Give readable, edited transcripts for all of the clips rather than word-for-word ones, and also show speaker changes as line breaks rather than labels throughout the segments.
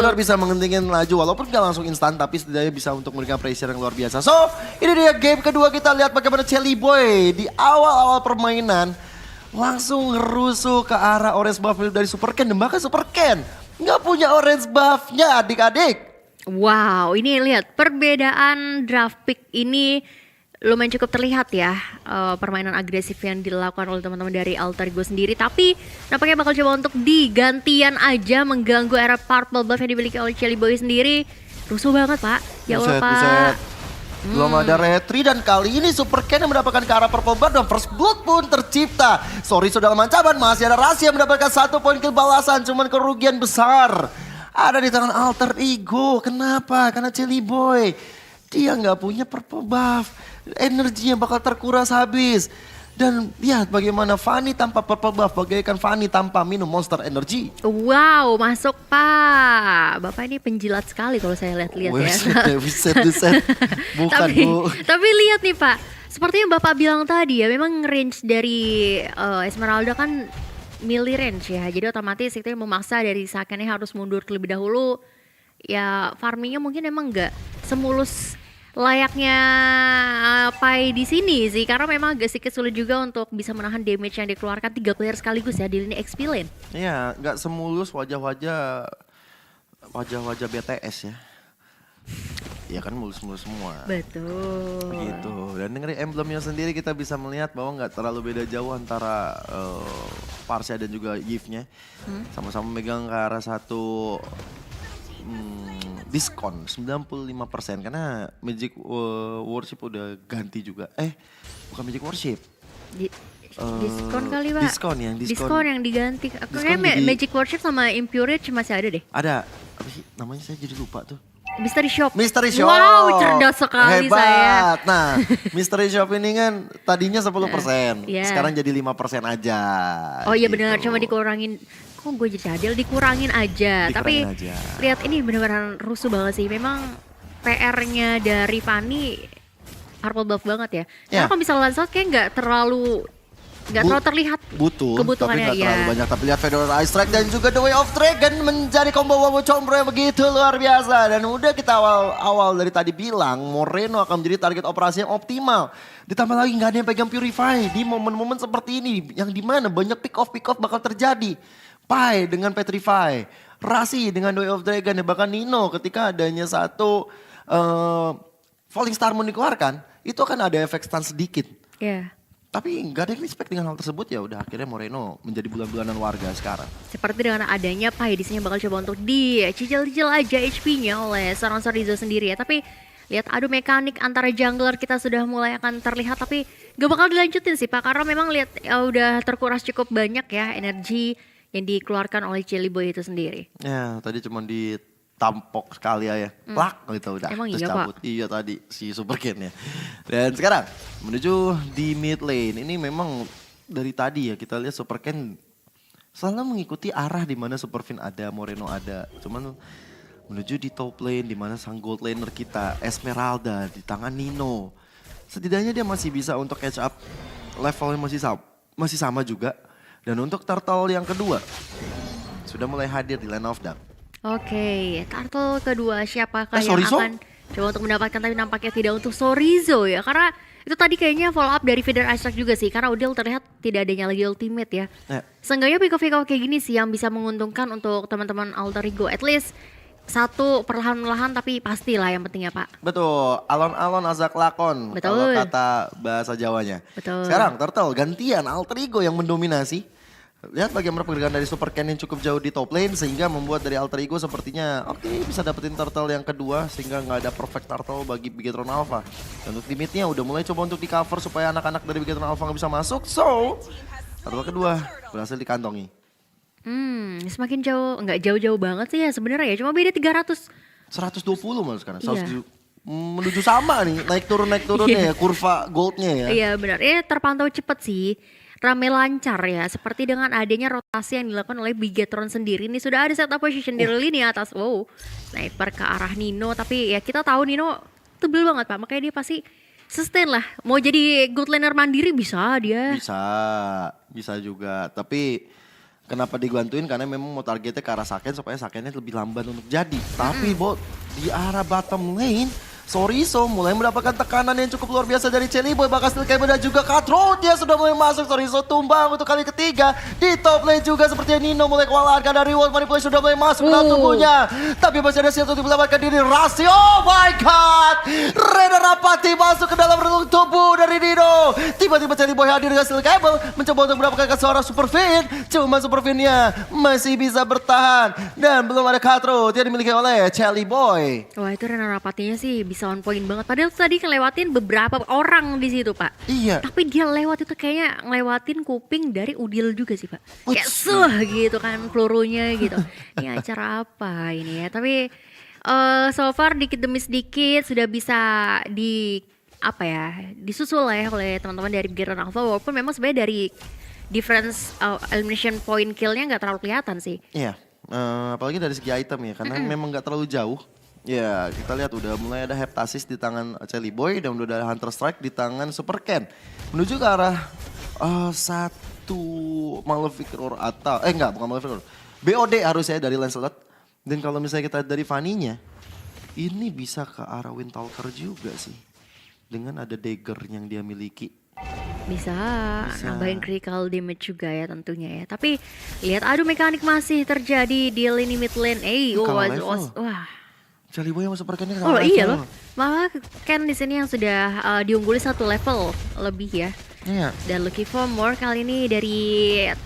benar-benar bisa menghentikan laju walaupun gak langsung instan tapi setidaknya bisa untuk memberikan pressure yang luar biasa. So ini dia game kedua, kita lihat bagaimana Chelly Boy di awal-awal permainan langsung ngerusuh ke arah orange buff dari Super Ken dan bahkan Super Ken nggak punya orange buffnya adik-adik.
Wow, ini lihat perbedaan draft pick ini lumayan cukup terlihat ya, permainan agresif yang dilakukan oleh teman-teman dari Alter Ego sendiri. Tapi nampaknya bakal coba untuk digantian aja mengganggu era purple buff yang dimiliki oleh Chelly Boy sendiri. Rusuh banget Pak, ya Allah Pak.
Belum ada retri dan kali ini Super Ken yang mendapatkan ke arah purple buff dan first blood pun tercipta. Sorry sudah dalam ancaman, masih ada rahasia mendapatkan 1 poin kill balasan, cuman kerugian besar ada di tangan Alter Ego. Kenapa? Karena Chelly Boy dia nggak punya purple buff, energinya bakal terkuras habis. Dan lihat bagaimana Fanny tanpa purple buff bagaikan Fanny tanpa minum monster energy.
Wow, masuk Pak. Bapak ini penjilat sekali kalau saya lihat-lihat ya.
Wiset. Bukan
tapi,
Bu.
Tapi lihat nih Pak, seperti yang Bapak bilang tadi ya, memang range dari Esmeralda kan melee range ya. Jadi otomatis itu yang memaksa dari Sakennya harus mundur terlebih dahulu. Ya farmingnya mungkin emang nggak semulus layaknya Pai di sini sih, karena memang agak sedikit sulit juga untuk bisa menahan damage yang dikeluarkan 3 player sekaligus ya di lini XP lane.
Iya, nggak semulus wajah-wajah BTS ya. Ya kan mulus-mulus semua.
Betul.
Begitu. Dan dari emblemnya sendiri kita bisa melihat bahwa nggak terlalu beda jauh antara Parsia dan juga Yves-nya. Sama-sama megang ke arah satu diskon 95% karena Magic Worship udah ganti juga. Bukan Magic Worship.
Diskon kali Pak.
Diskon
yang diganti. Kayaknya Magic Worship sama Impurage masih ada deh.
Ada. Apa sih namanya, saya jadi lupa tuh.
Mystery Shop.
Wow,
cerdas sekali
hebat.
saya.
Nah, Mystery Shop ini kan tadinya 10%.
Yeah.
Sekarang jadi 5% aja.
Oh iya
gitu.
benar, cuma dikurangin. Kok gue jadi adil, dikurangin aja. Tapi lihat ini benar-benar rusuh banget sih. Memang PR-nya dari Fanny purple buff banget ya. Karena kalau misalnya Lancelot kayak nggak terlalu terlihat kebutuhannya.
Tapi terlalu banyak. Tapi lihat Fedora Ice Strike dan juga The Way of Dragon menjadi combo wabo combro yang begitu luar biasa. Dan udah kita awal dari tadi bilang Moreno akan menjadi target operasi yang optimal. Ditambah lagi nggak ada yang pegang Purify di momen-momen seperti ini. Yang dimana banyak pick off bakal terjadi. Pai dengan Petrify, Rasi dengan The Way of Dragon, dan bahkan Nino ketika adanya satu Falling Star Moon dikeluarkan, itu akan ada efek stun sedikit.
Iya.
Tapi nggak ada yang respect dengan hal tersebut, ya udah akhirnya Moreno menjadi bulan-bulanan warga sekarang.
Seperti dengan adanya Pai di sini bakal coba untuk dicicil-cicil aja HP-nya oleh seorang Sorizo sendiri ya. Tapi lihat adu mekanik antara jungler kita sudah mulai akan terlihat, tapi gak bakal dilanjutin sih Pak, karena memang lihat udah terkuras cukup banyak ya energi yang dikeluarkan oleh Chelly Boy itu sendiri.
Ya tadi cuma ditampok sekali ya. Plak gitu udah.
Emang
terus
iya
cabut.
Pak?
Iya tadi si Super Ken ya. Dan sekarang menuju di mid lane. Ini memang dari tadi ya kita lihat Super Ken selalu mengikuti arah di mana Super Fin ada, Moreno ada. Cuman menuju di top lane di mana sang gold laner kita Esmeralda di tangan Nino. Setidaknya dia masih bisa untuk catch up, levelnya masih sama juga. Dan untuk turtle yang kedua sudah mulai hadir di Land of Dark.
Oke, turtle kedua siapakah yang
Sorizo?
akan coba untuk mendapatkan, tapi nampaknya tidak untuk Sorizo ya. Karena itu tadi kayaknya follow up dari Feather Ice Strike juga sih. Karena Udil terlihat tidak adanya lagi ultimate ya. Seenggaknya pick off kayak gini sih yang bisa menguntungkan untuk teman-teman Alter Ego. At least satu perlahan-lahan tapi pastilah yang penting ya Pak.
Betul, alon-alon azak lakon.
Betul.
Kalau kata bahasa Jawanya.
Betul.
Sekarang Turtle gantian Alter Ego yang mendominasi. Lihat bagaimana pergerakan dari Super Ken yang cukup jauh di top lane sehingga membuat dari Alter Ego sepertinya oke, bisa dapetin turtle yang kedua sehingga nggak ada perfect turtle bagi Bigetron Alpha. Dan untuk limitnya udah mulai coba untuk di cover supaya anak-anak dari Bigetron Alpha nggak bisa masuk. So, turtle kedua berhasil dikantongi.
Semakin jauh, nggak jauh-jauh banget sih ya sebenarnya ya, cuma beda 300.
120 malah sekarang,
Iya.
menuju sama nih, naik turunnya ya, kurva goldnya ya.
Iya benar, terpantau cepet sih, rame lancar ya, seperti dengan adanya rotasi yang dilakukan oleh Bigetron sendiri. Ini sudah ada setup position di lini atas, wow, sniper ke arah Nino, tapi ya kita tahu Nino tebel banget Pak, makanya dia pasti sustain lah. Mau jadi good laner mandiri bisa dia.
Bisa juga, tapi Kenapa digantuin? Karena memang mau targetnya ke arah Saken supaya Sakennya lebih lamban untuk jadi. Tapi bot di arah bottom lane, Soriso mulai mendapatkan tekanan yang cukup luar biasa dari Celiboy. Bahkan Steel Cable dan juga Cutthroat dia sudah mulai masuk. Soriso tumbang untuk kali ketiga. Di top lane juga sepertinya Nino mulai kewalahan karena reward manipulation sudah mulai masuk ke dalam tubuhnya. Tapi masih ada shield untuk menyelamatkan diri. Rasi, oh my god! Reda Rapati masuk ke dalam relung tubuh dari Nino. Tiba-tiba Celiboy hadir dengan Steel Cable. Mencoba untuk mendapatkan seorang Super Fin. Cuma Super Fin-nya masih bisa bertahan. Dan belum ada Cutthroat yang dimiliki oleh Celiboy.
Wah itu Rena Rapatinya sih bisa on point banget. Padahal tadi ngelewatin beberapa orang di situ Pak.
Iya.
Tapi dia lewat itu kayaknya ngelewatin kuping dari Udil juga sih Pak. Kayak gitu kan pelurunya gitu. Ini acara apa ini ya. Tapi so far dikit demi sedikit sudah bisa disusul lah ya oleh teman-teman dari Geron Alpha. Walaupun memang sebenarnya dari difference elimination point killnya nggak terlalu kelihatan sih.
Iya, apalagi dari segi item ya, karena memang nggak terlalu jauh. Ya, kita lihat udah mulai ada Heptasis di tangan Celiboy dan udah ada Hunter Strike di tangan Super Ken. Menuju ke arah satu Maleficor atau, bukan Maleficor. BOD harusnya dari Lancelot. Dan kalau misalnya kita dari Fanny-nya, ini bisa ke arah Windtalker juga sih. Dengan ada dagger yang dia miliki.
Bisa nambahin critical damage juga ya tentunya ya. Tapi lihat adu mekanik masih terjadi di lini mid lane. Wah.
Celiboy sama Super Ken-nya
Oh iya loh. Malah Ken di sini yang sudah diungguli 1 level lebih ya.
Iya.
Dan looking for more kali ini dari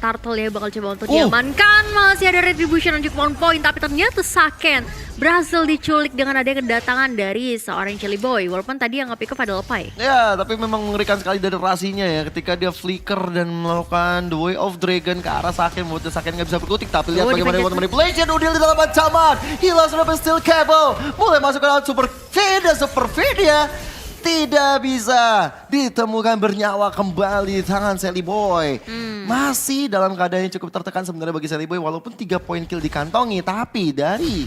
Turtle ya bakal coba untuk diamankan. Masih ada retribution yang cukup on point. Tapi ternyata Saken berhasil diculik dengan adanya kedatangan dari seorang Celiboy. Walaupun tadi yang nge-pick up adalah Pai.
Ya, tapi memang mengerikan sekali dari rasinya ya. Ketika dia flicker dan melakukan The Way of Dragon ke arah Saken. Membuat Saken gak bisa berkutik. Tapi lihat bagaimana Water Manipulation. Udil di dalam ancaman. Hilang sudah Steel Cable. Mulai masuk ke dalam Super Feed. Dan Super Feed ya tidak bisa ditemukan bernyawa kembali di tangan Celiboy. Masih dalam keadaan yang cukup tertekan sebenarnya bagi Celiboy. Walaupun 3 poin kill dikantongi. Tapi dari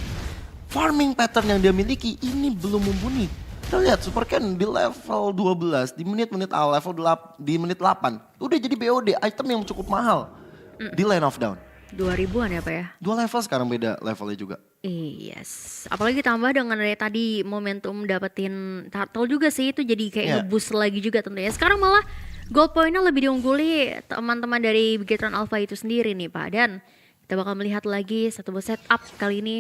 farming pattern yang dia miliki ini belum mumpuni. Kita lihat Super Ken di level 12 di menit-menit awal, di menit 8. Udah jadi BOD, item yang cukup mahal di Lane of Down.
2000-an ya Pak ya?
2 level sekarang beda levelnya juga.
Yes, apalagi tambah dengan dari tadi momentum dapetin turtle juga sih itu jadi kayak nge-boost lagi juga tentunya. Sekarang malah gold point-nya lebih diungguli teman-teman dari Bigetron Alpha itu sendiri nih Pak. Dan kita bakal melihat lagi satu buah setup kali ini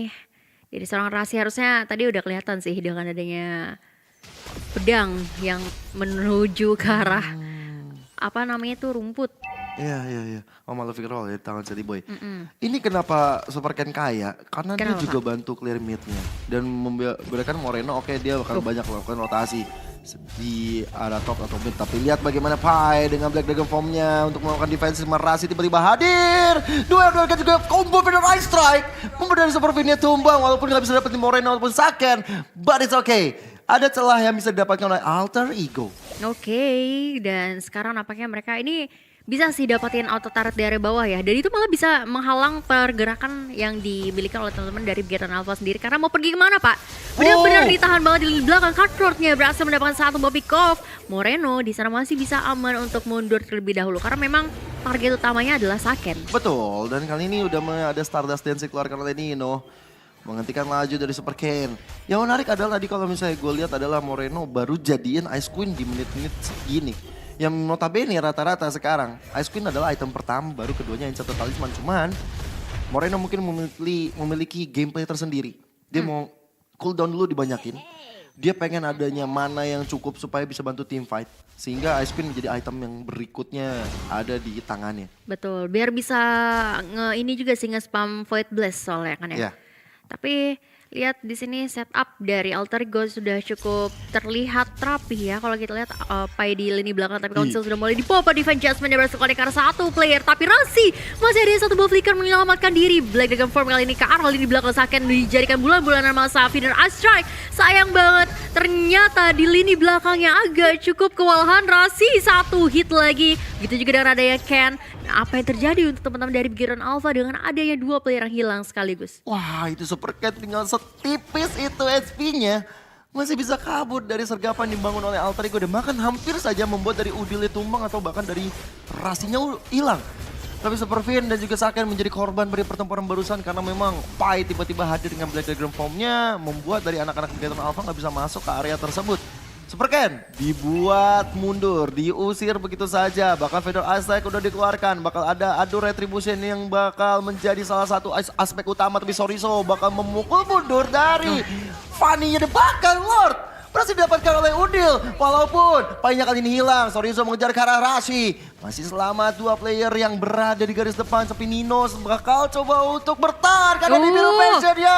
dari seorang Rasi. Harusnya tadi udah kelihatan sih dengan adanya pedang yang menuju ke arah apa namanya itu rumput.
Iya. Oh Maleficor roll ya di tangan Celiboy. Ini kenapa Super Ken kaya? Karena dia juga bantu clear mid-nya. Dan memberikan Moreno dia bakal banyak melakukan rotasi di arah top atau mid. Tapi lihat bagaimana Pai dengan Black Dragon Form-nya untuk melakukan defense. Rasi tiba-tiba hadir. Dua juga combo Final Ice Strike. Membuat dari Super Fin-nya tumbang walaupun gak bisa dapetin Moreno ataupun Saken. But it's okay. Ada celah yang bisa didapatkan oleh Alter Ego.
Oke, dan sekarang nampaknya mereka ini bisa sih dapetin auto turret dari bawah ya. Dan itu malah bisa menghalang pergerakan yang dimiliki oleh teman-teman dari Bigetron Alpha sendiri. Karena mau pergi kemana Pak? Benar-benar ditahan banget di belakang. Cutthroat-nya berhasil mendapatkan satu pick off. Moreno di sana masih bisa aman untuk mundur terlebih dahulu. Karena memang target utamanya adalah Saken.
Betul, dan kali ini udah ada Stardust Dance dikeluarkan oleh Nino. Menghentikan laju dari Super Ken. Yang menarik adalah tadi kalau misalnya gue lihat adalah Moreno baru jadiin Ice Queen di menit-menit segini. Yang notabene rata-rata sekarang Ice Queen adalah item pertama, baru keduanya Enchanted Talisman. Cuman Moreno mungkin memiliki gameplay tersendiri. Dia mau cooldown dulu dibanyakin. Dia pengen adanya mana yang cukup supaya bisa bantu team fight. Sehingga Ice Queen menjadi item yang berikutnya ada di tangannya.
Betul, biar bisa ini juga sih nge-spam Void Blast soalnya kan ya. Tapi lihat di sini setup dari Alter Ego sudah cukup terlihat rapi ya. Kalau kita lihat Pai di lini belakang, tapi Council sudah mulai dipopo defense Jasmine yang berhasil karena satu player. Tapi Rasi masih ada satu buah flicker menyelamatkan diri. Black Dragon Form kali ini ke arah lini belakang Saken dijadikan bulan-bulanan masa Feeder Ice Strike. Sayang banget ternyata di lini belakangnya agak cukup kewalahan. Rasi satu hit lagi. Gitu juga dengan adanya Ken. Apa yang terjadi untuk teman-teman dari Bigetron Alpha dengan adanya 2 player yang hilang sekaligus?
Wah, itu Super Ken tinggal setipis itu HP-nya. Masih bisa kabur dari sergapan dibangun oleh Alter Ego. Dan bahkan hampir saja membuat dari Udilnya tumbang atau bahkan dari Rasinya hilang. Tapi Superfin dan juga Saken menjadi korban dari pertempuran barusan karena memang Pai tiba-tiba hadir dengan Black Dragon Form-nya membuat dari anak-anak Megatron Alpha nggak bisa masuk ke area tersebut. Superken dibuat mundur, diusir begitu saja. Bahkan Fedor Aztec udah dikeluarkan, bakal ada adu retribution yang bakal menjadi salah satu aspek utama. Tapi Soriso bakal memukul mundur dari Fanny-nya bahkan Lord. Berhasil didapatkan oleh Udil, walaupun Pai-nya kali ini hilang. Sorizo mengejar ke arah Rashi. Masih selamat 2 player yang berada di garis depan. Tapi Nino bakal coba untuk bertahan karena di biru pensionnya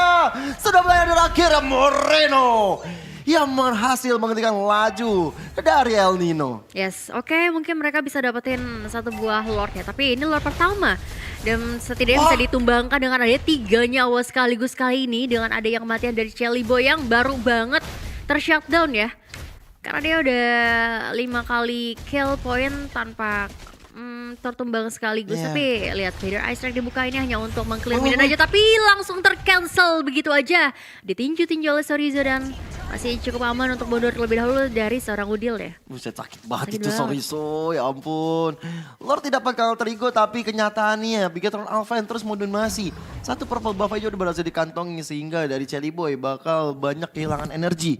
sudah mulai berakhir. Moreno yang berhasil menghentikan laju dari El Nino.
Yes, oke, mungkin mereka bisa dapetin satu buah Lord ya, tapi ini Lord pertama. Dan setidaknya bisa ditumbangkan dengan ada 3 nyawa sekaligus kali ini dengan ada yang kematian dari Chelly Boy yang baru banget tershutdown ya. Karena dia udah 5 kali kill point tanpa tertumbang sekaligus. Tapi lihat Vader Ice Strike dibuka ini hanya untuk mengklaim minion aja, tapi langsung tercancel begitu aja. Ditinju-tinju oleh Sorizo dan masih cukup aman untuk mundur terlebih dahulu dari seorang Udil ya.
Buset, sakit banget itu Sorizo, ya ampun. Lord tidak bakal terigo tapi kenyataannya Bigetron Alpha yang terus mendonasi. Satu purple buff aja udah berhasil dikantongi sehingga dari Chelly Boy bakal banyak kehilangan energi.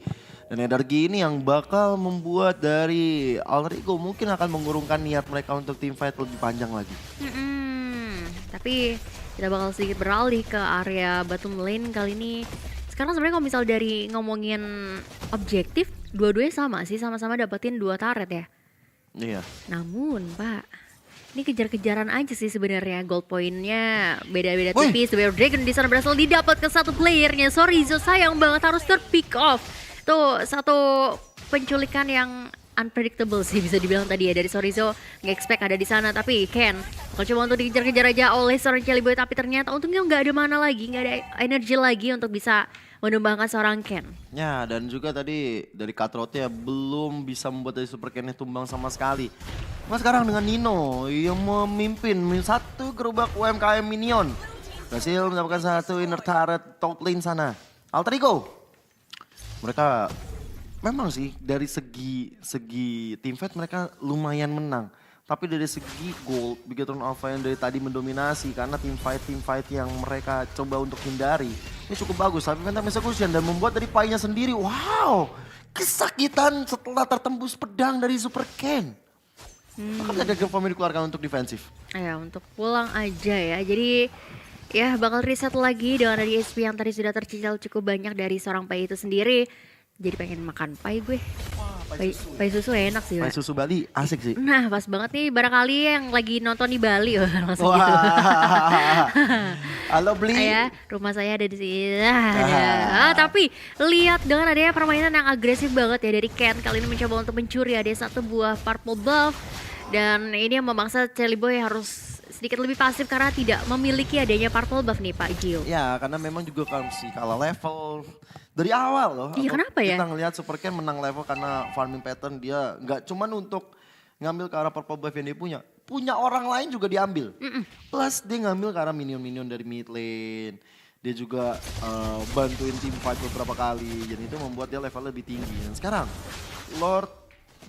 Dan energi ini yang bakal membuat dari Alter Ego mungkin akan mengurungkan niat mereka untuk team fight lebih panjang lagi.
Tapi kita bakal sedikit beralih ke area bottom lane kali ini. Sekarang sebenarnya kalau misal dari ngomongin objektif, dua-duanya sama sih, sama-sama dapetin 2 turret ya.
Iya.
Namun Pak, ini kejar-kejaran aja sih sebenarnya. Gold point-nya beda-beda tipis. Bear Dragon di sana berhasil didapat ke satu playernya. Sorizo sayang banget harus ter-pick off. Tuh satu penculikan yang unpredictable sih bisa dibilang tadi ya dari Sorizo. Nggak expect ada di sana, tapi Ken kalau coba untuk dikejar-kejar aja oleh seorang Chelly Boy, tapi ternyata untungnya nggak ada mana lagi, nggak ada energi lagi untuk bisa menumbangkan seorang Ken.
Ya, dan juga tadi dari Cutthroat-nya belum bisa membuat dari Super Ken-nya tumbang sama sekali. Nah sekarang dengan Nino yang memimpin satu gerobak UMKM Minion. Berhasil mendapatkan satu inner turret top lane sana. Alter Ego. Mereka memang sih dari segi team fight mereka lumayan menang. Tapi dari segi gold, Bigetron Alpha yang dari tadi mendominasi karena team fight yang mereka coba untuk hindari. Ini cukup bagus, tapi Phantom Execution dan membuat dari Pai-nya sendiri, wow, kesakitan setelah tertembus pedang dari Super Ken. Maka ada Form dikeluarkan untuk defensif.
Ya untuk pulang aja ya, jadi ya bakal reset lagi dengan dari SP yang tadi sudah tercicil cukup banyak dari seorang Pai itu sendiri. Jadi pengen makan Pai gue. Pai susu enak sih.
Pai susu Bali asik sih.
Nah pas banget nih barangkali yang lagi nonton di Bali langsung gitu.
Halo beli.
Ya, rumah saya ada di sini. Tapi lihat dengan adanya permainan yang agresif banget ya dari Ken. Kali ini mencoba untuk mencuri ada satu buah purple buff. Dan ini yang memaksa Chelly Boy harus sedikit lebih pasif karena tidak memiliki adanya purple buff nih Pak Gio.
Ya karena memang juga kalau sih kalah level dari awal loh.
Iya kenapa ya?
Kita ngelihat Super Ken menang level karena farming pattern dia nggak cuman untuk ngambil ke arah purple buff yang dia punya. Punya orang lain juga diambil. Plus dia ngambil ke arah minion-minion dari mid lane. Dia juga bantuin tim fight beberapa kali. Jadi itu membuat dia level lebih tinggi. Dan sekarang Lord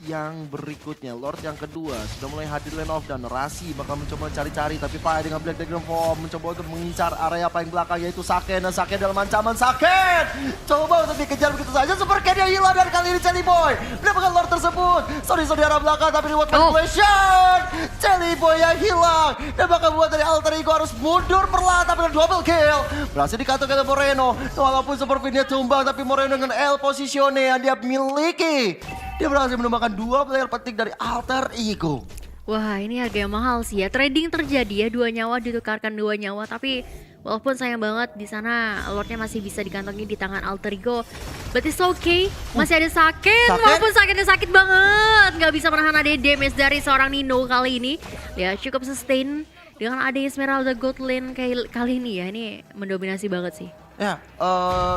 yang berikutnya, Lord yang kedua sudah mulai hadir lane off dan Rashi bakal mencoba cari-cari tapi Pai dengan Black Dragon Form mencoba untuk mengincar area paling belakang yaitu Saken dan Saken dalam ancaman Saken coba untuk dikejar begitu saja Super Ken yang hilang dan kali ini Chelly Boy mendapatkan Lord tersebut sorry di arah belakang tapi reward manipulation Chelly Boy yang hilang dan bakal buat dari Alter Ego harus mundur perlahan tapi dengan double kill berhasil dikantongkan oleh Moreno walaupun Super Ken-nya tumbang tapi Moreno dengan L posisinya yang dia miliki dia berhasil menumbangkan 2 player penting dari Alter Ego.
Wah ini harga yang mahal sih ya. Trading terjadi ya 2 nyawa ditukarkan 2 nyawa. Tapi walaupun sayang banget di sana Lordnya masih bisa dikantongi di tangan Alter Ego. But it's okay. Masih ada Saken. Walaupun Sakennya sakit banget. Gak bisa menahan ada damage dari seorang Nino kali ini. Ya cukup sustain. Dengan ada Esmeralda Gold Lane kali ini ya. Ini mendominasi banget sih.
Ya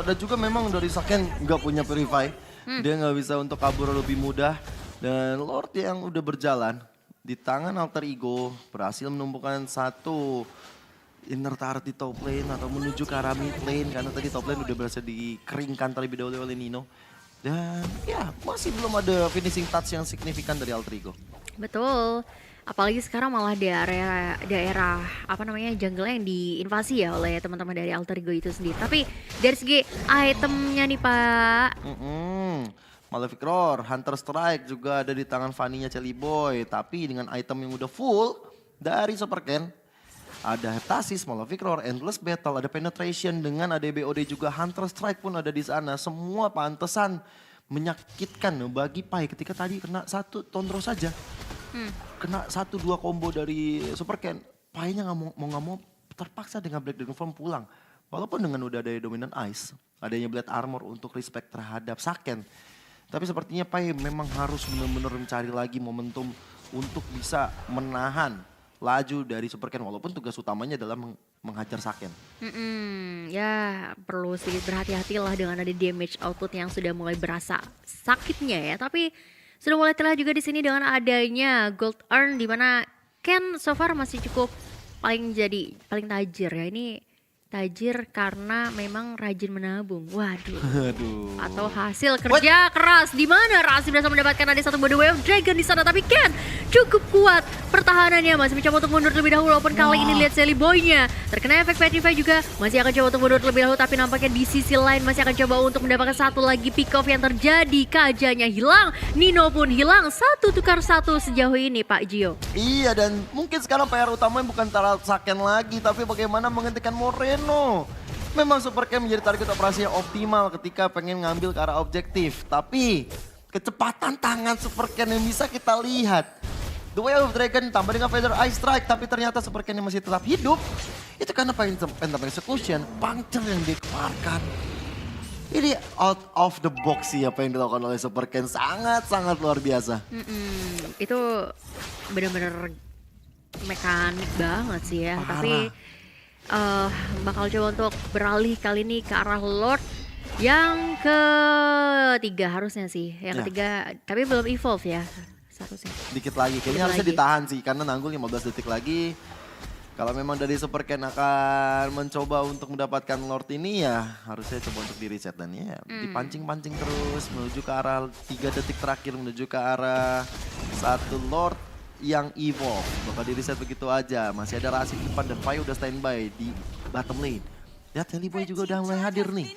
dan juga memang dari Saken gak punya Purify. Dia nggak bisa untuk kabur lebih mudah. Dan Lord yang udah berjalan di tangan Alter Ego berhasil menumbuhkan satu inner turret di top lane atau menuju ke arah mid lane. Karena tadi top lane udah berhasil dikeringkan terlebih dahulu oleh Nino. Dan ya masih belum ada finishing touch yang signifikan dari Alter Ego.
Betul. Apalagi sekarang malah daerah apa namanya jungle yang diinvasi ya oleh teman-teman dari Alter Ego itu sendiri. Tapi dari segi itemnya nih Pak,
Malefic Roar, Hunter Strike juga ada di tangan Fanny-nya Celi Boy. Tapi dengan item yang udah full dari Super Ken. Ada Heptasis, Malefic Roar, Endless Battle, ada Penetration dengan ada BOD juga. Hunter Strike pun ada di sana. Semua pantesan menyakitkan bagi Pai ketika tadi kena satu Tondro saja. Kena 1-2 combo dari Super Ken. Pai-nya nggak mau terpaksa dengan Black Dragon Form pulang. Walaupun dengan udah ada Dominant Ice, adanya Blade Armor untuk respect terhadap Saken. Tapi sepertinya Pai memang harus benar-benar mencari lagi momentum untuk bisa menahan laju dari Super Ken. Walaupun tugas utamanya adalah menghajar Saken.
ya perlu sedikit berhati-hatilah dengan ada damage output yang sudah mulai berasa sakitnya ya. Tapi sudah mulai terlihat juga di sini dengan adanya gold earn di mana Ken so far masih cukup paling tajir ya. Ini tajir karena memang rajin menabung. Waduh.
Aduh.
Atau hasil kerja keras di mana Rasi berhasil mendapatkan ada satu mode Way of Dragon di sana, tapi Ken cukup kuat pertahanannya, masih mencoba untuk mundur terlebih dahulu walaupun kali ini lihat Celi Boy-nya terkena efek Petrify juga, masih akan coba untuk mundur terlebih dahulu, tapi nampaknya di sisi lain masih akan coba untuk mendapatkan satu lagi pick off yang terjadi. Kajanya hilang, Nino pun hilang, 1 tukar 1 sejauh ini Pak Gio.
Iya, dan mungkin sekarang PR utamanya bukan cara Saken lagi, tapi bagaimana menghentikan Moreno. Memang Super Ken menjadi target operasi yang optimal ketika pengen ngambil ke arah objektif. Tapi kecepatan tangan Super Ken yang bisa kita lihat. The Way of Dragon tambah dengan Feather Ice Strike, tapi ternyata Super Ken yang masih tetap hidup. Itu karena Phantom Execution, puncture yang dikeluarkan. Ini out of the box sih apa yang dilakukan oleh Super Ken, sangat-sangat luar biasa.
Itu benar-benar mekanik banget sih ya.
Parah.
Tapi bakal coba untuk beralih kali ini ke arah Lord yang ketiga harusnya sih. Yang
Ya.
ketiga tapi belum evolve ya seharusnya.
Dikit lagi, kayaknya
Dikit
harusnya
lagi.
ditahan sih karena nanggul 15 detik lagi. Kalau memang dari Super Ken akan mencoba untuk mendapatkan Lord ini ya harusnya coba untuk di reset dan ya dipancing-pancing terus menuju ke arah 3 detik terakhir menuju ke arah satu Lord yang evolve. Bakal di reset begitu aja, masih ada Rasi di depan dan Pai udah standby di bottom lane. Lihat Celi Boy juga udah mulai hadir nih,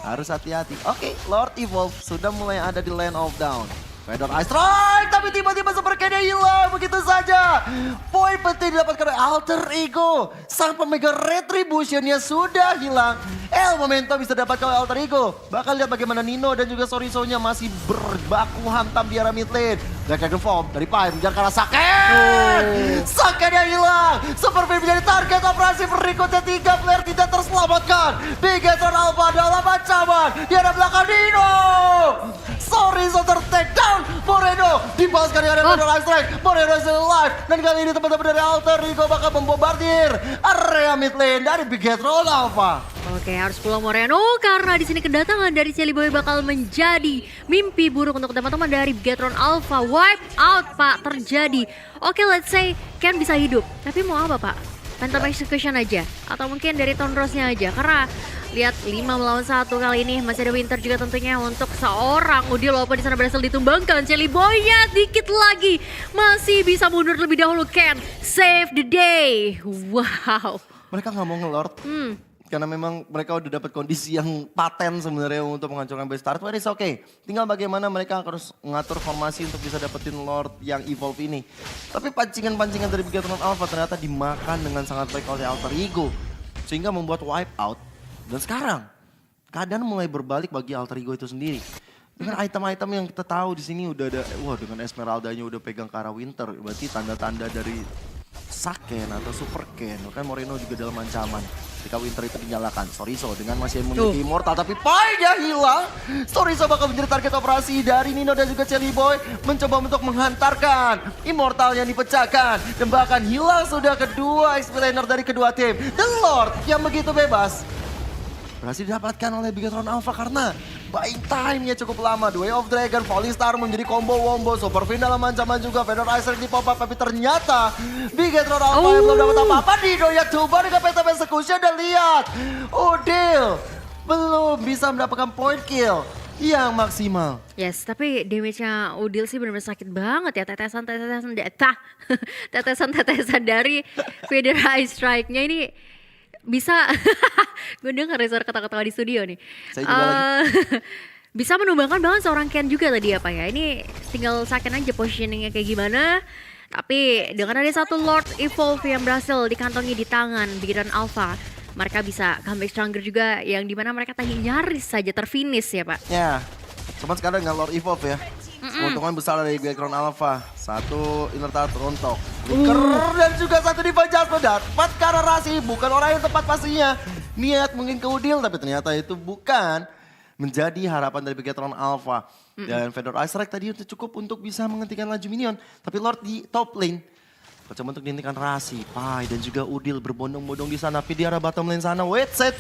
harus hati-hati. Oke, Lord evolve sudah mulai ada di Land of Down. Feather Ice Strike, tapi tiba-tiba Super Ken hilang begitu saja. Poin penting didapatkan oleh Alter Ego. Sang pemegang Retribution-nya sudah hilang. Momento bisa didapatkan oleh Alter Ego. Bahkan lihat bagaimana Nino dan juga Soriso-nya masih berbaku hantam di arah mid lane. Black Dragon Form dari Pai mengejar ke arah Saken. Saken yang hilang. Super Pen menjadi target operasi berikutnya. 3 player tidak terselamatkan. Bigetron Alpha dalam ancaman. Di arah belakang Nino. Soriso ter-take down. Moreno dibalaskan dengan Feather Ice Strike. Moreno still alive. Dan kali ini teman-teman dari Alter Ego bakal membombardir area mid lane dari Bigetron Alpha.
Oke, harus pulang Moreno karena di sini kedatangan dari Celi Boy bakal menjadi mimpi buruk untuk teman-teman dari Bigetron Alpha. Wipe out Pak terjadi. Oke, let's say Ken bisa hidup. Tapi mau apa Pak? Phantom Execution aja atau mungkin dari Tondrosnya aja, karena lihat 5 melawan 1 kali ini masih ada Winter juga tentunya untuk seorang Udil walaupun di sana berhasil ditumbangkan. Celi Boy-nya dikit lagi masih bisa mundur lebih dahulu. Ken save the day. Wow.
Mereka nggak mau ngelord. Karena memang mereka udah dapat kondisi yang paten sebenarnya untuk menghancurkan base start. But it's okay. Tinggal bagaimana mereka harus mengatur formasi untuk bisa dapetin Lord yang evolve ini. Tapi pancingan-pancingan dari Bigetron Alpha ternyata dimakan dengan sangat baik oleh Alter Ego. Sehingga membuat wipe out. Dan sekarang keadaan mulai berbalik bagi Alter Ego itu sendiri. Dengan item-item yang kita tahu di sini udah ada, wah dengan Esmeralda-nya udah pegang ke arah Winter. Berarti tanda-tanda dari Saken atau Super Ken. Kan Moreno juga dalam ancaman. Ketika Winter itu dinyalakan, Soriso dengan masih memiliki Immortal tapi Pai-nya hilang. Soriso bakal menjadi target operasi dari Nino dan juga Celi Boy. Mencoba untuk menghantarkan Immortal yang dipecahkan. Dan bahkan hilang sudah kedua XP laner dari kedua tim. The Lord yang begitu bebas berhasil didapatkan oleh Bigetron Alpha karena buying time-nya cukup lama. The Way of Dragon, Falling Star menjadi combo wombo. Super Fin dalam ancaman juga. Feather Ice Strike di pop up. Tapi ternyata Bigetron Alpha yang belum dapat apa-apa. Nino yang tumbang dengan Phantom Execution. Dan lihat Udil belum bisa mendapatkan point kill. yang maksimal.
Yes, tapi damage-nya Udil sih benar-benar sakit banget ya. Tetesan-tetesan data. Tetesan-tetesan dari Vader Ice Strike-nya ini bisa gue denger ya suara ketawa-ketawa di studio nih.
Saya juga lagi.
Bisa menumbangkan banget seorang Ken juga tadi apa ya. Ini tinggal second aja positioningnya kayak gimana. Tapi dengan ada satu Lord Evolve yang berhasil dikantongi di tangan Biran Alpha, mereka bisa comeback stronger juga, yang dimana mereka tadi nyaris saja terfinish ya Pak.
Ya, cuman sekarang nggak Lord Evolve ya. Keuntungan besar dari background Alpha. Satu inner turret rontok. Flicker dan juga satu Divine Jasper dapat karena Rasi. Bukan orang yang tepat pastinya. Niat mungkin ke Udil, tapi ternyata itu bukan menjadi harapan dari Begatron Alpha. Dan Vader Ice Strike tadi udah cukup untuk bisa menghentikan laju minion. Tapi Lord di top lane coba untuk dihentikan Rasi, Pai dan juga Udil berbondong-bondong di sana. Tapi di arah bottom lane sana, wait, set.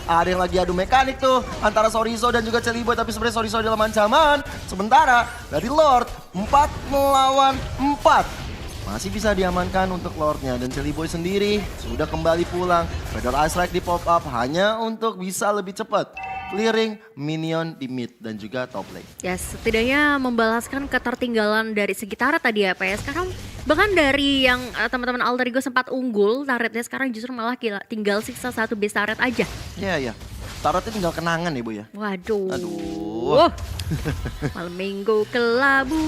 Ada yang lagi adu mekanik tuh antara Sorizo dan juga Celiboy. Tapi sebenarnya Sorizo dalam ancaman. Sementara dari Lord 4 melawan 4. Masih bisa diamankan untuk Lordnya. Dan Celiboy sendiri sudah kembali pulang. Vader Ice Strike di pop up hanya untuk bisa lebih cepat clearing minion di mid dan juga top lane.
Yes, setidaknya membalaskan ketertinggalan dari segi turret tadi ya Pak ya. Sekarang bahkan dari yang teman-teman Alter Ego sempat unggul turretnya, sekarang justru malah tinggal sisa satu base turret aja.
Iya. Turretnya tinggal kenangan ya Bu ya.
Waduh.
Aduh.
Malam minggu kelabu.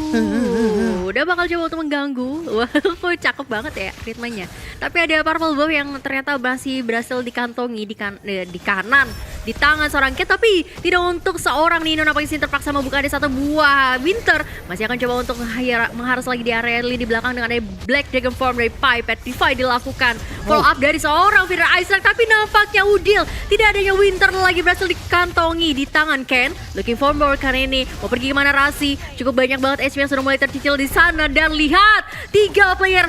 Udah bakal coba untuk mengganggu. Wah, kok cakep banget ya ritmenya. Tapi ada Purple Buff yang ternyata masih berhasil dikantongi di kanan, di tangan seorang Cat. Tapi tidak untuk seorang Nino, nampaknya sini terpaksa membuka ada satu buah Winter. Masih akan coba untuk mengharus lagi di area early di belakang dengan ada Black Dragon Form dari Pai. Petrify dilakukan. Follow up dari seorang Vader Ice Strike. Tapi nampaknya Udil tidak adanya Winter lagi berhasil dikantongi di tangan Ken. Looking for more kali ini. Mau pergi kemana Rasi? Cukup banyak banget HP yang sudah mulai tercicil di sana. Dan lihat, 3 player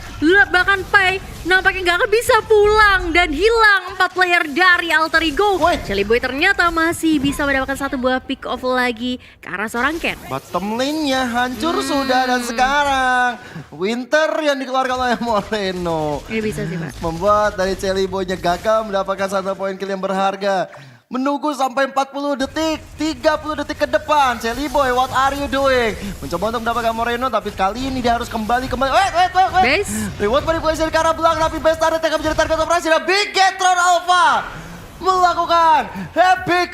bahkan Pai nampaknya nggak akan bisa pulang. Dan hilang 4 player dari Alter Ego. Celiboy ternyata masih bisa mendapatkan satu buah pick off lagi ke arah seorang Ken.
Bottom lane-nya hancur sudah, dan sekarang Winter yang dikeluarkan oleh Moreno.
Ini bisa sih Pak.
Membuat dari Celiboy-nya gagal mendapatkan 1 poin kill yang berharga. Menunggu sampai 40 detik, 30 detik ke depan. Celiboy, what are you doing? Mencoba untuk mendapatkan Moreno, tapi kali ini dia harus kembali. Wait.
Base.
Reward manipulasi dari arah belakang, tapi base target yang akan menjadi target operasi. Dan Bigatron Alpha melakukan epic